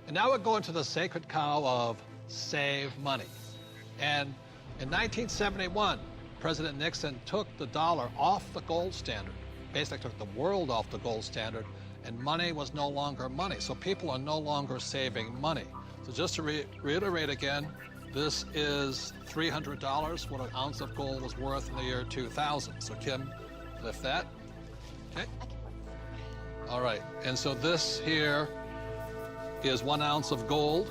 And now we're going to the sacred cow of save money. And in 1971, President Nixon took the dollar off the gold standard, basically took the world off the gold standard, and money was no longer money. So people are no longer saving money. So just to reiterate again, this is $300, what an ounce of gold was worth in the year 2000. So Kim, lift that. Okay. All right, and so this here is 1 ounce of gold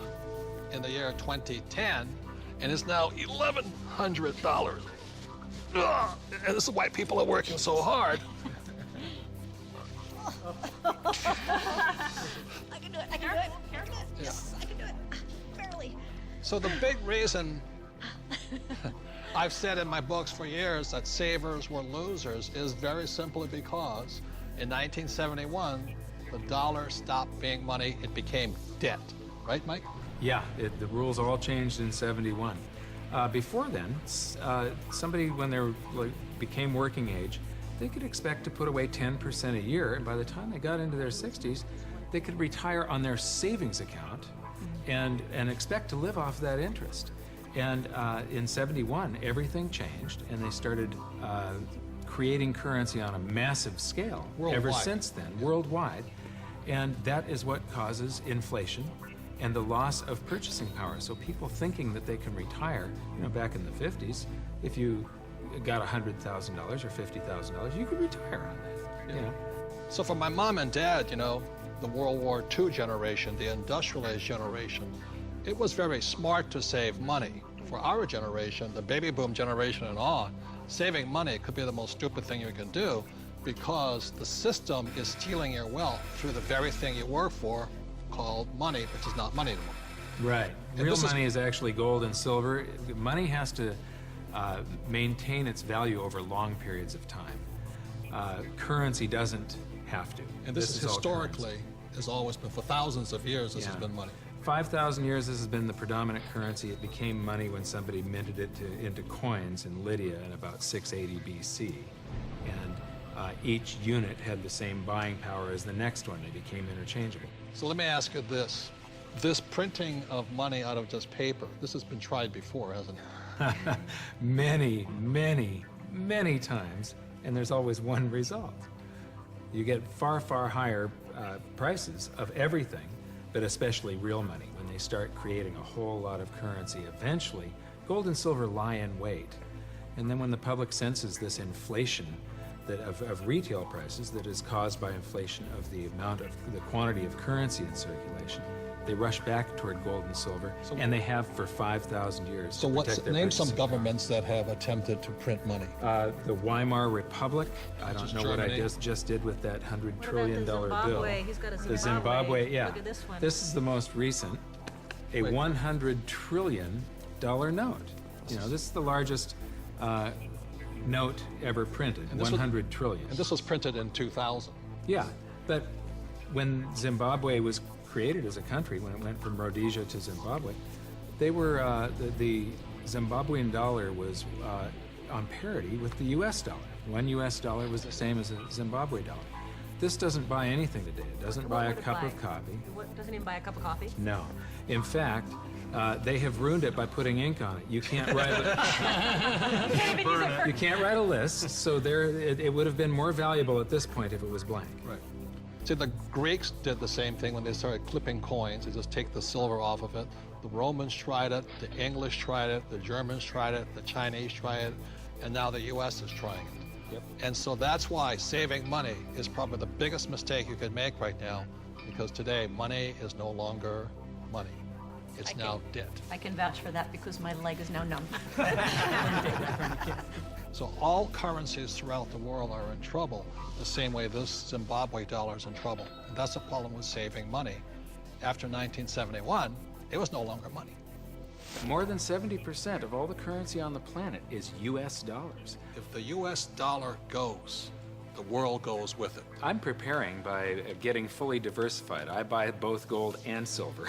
in the year 2010, and it's now $1,100. Ugh, and this is why people are working so hard. I can do it, I can do it. Yes, I can do it. Barely. So the big reason I've said in my books for years that savers were losers is very simply because in 1971, the dollar stopped being money, it became debt. Right, Mike? Yeah, the rules all changed in '71. Before then, somebody, when they became working age, they could expect to put away 10% a year, and by the time they got into their 60s, they could retire on their savings account and expect to live off that interest. And in '71, everything changed, and they started creating currency on a massive scale. Worldwide. Ever since then, worldwide. And that is what causes inflation and the loss of purchasing power. So people thinking that they can retire, back in the 50s, if you got $100,000 or $50,000, you could retire on that. So for my mom and dad, the World War II generation, the industrial age generation, it was very smart to save money. For our generation, the baby boom generation and on, saving money could be the most stupid thing you can do because the system is stealing your wealth through the very thing you work for, called money, which is not money anymore. Right. Real money is actually gold and silver. Money has to maintain its value over long periods of time. Currency doesn't have to. And this is historically, has always been, for thousands of years, this has been money. 5,000 years, this has been the predominant currency. It became money when somebody minted it into coins in Lydia in about 680 BC. And each unit had the same buying power as the next one. They became interchangeable. So let me ask you this. This printing of money out of just paper, this has been tried before, hasn't it? Many, many, many times, and there's always one result. You get far, far higher prices of everything, but especially real money. When they start creating a whole lot of currency, eventually, gold and silver lie in wait. And then when the public senses this inflation of retail prices that is caused by inflation of the quantity of currency in circulation, they rush back toward gold and silver, and they have for 5,000 years. So name some governments that have attempted to print money. The Weimar Republic. I don't know Germany. what I just did with that $100 trillion the bill. Zimbabwe? He's got a Zimbabwe. The Zimbabwe, yeah. Look at this one. This is the most recent, a $100 trillion note. This is the largest note ever printed, 100 trillion. And this was printed in 2000. Yeah, but when Zimbabwe was created as a country, when it went from Rhodesia to Zimbabwe, they were, the Zimbabwean dollar was on parity with the US dollar. One US dollar was the same as a Zimbabwe dollar. This doesn't buy anything today. It doesn't buy a cup of coffee. Doesn't even buy a cup of coffee? No. In fact, they have ruined it by putting ink on it. You can't write you can't write a list, so it would have been more valuable at this point if it was blank. Right. See, the Greeks did the same thing when they started clipping coins. They just take the silver off of it. The Romans tried it, the English tried it, the Germans tried it, the Chinese tried it, and now the US is trying it. Yep. And so that's why saving money is probably the biggest mistake you could make right now, because today money is no longer money. It's now debt. I can vouch for that because my leg is now numb. So all currencies throughout the world are in trouble, the same way this Zimbabwe dollar is in trouble. And that's the problem with saving money. After 1971, it was no longer money. More than 70% of all the currency on the planet is US dollars. If the US dollar goes, the world goes with it. I'm preparing by getting fully diversified. I buy both gold and silver.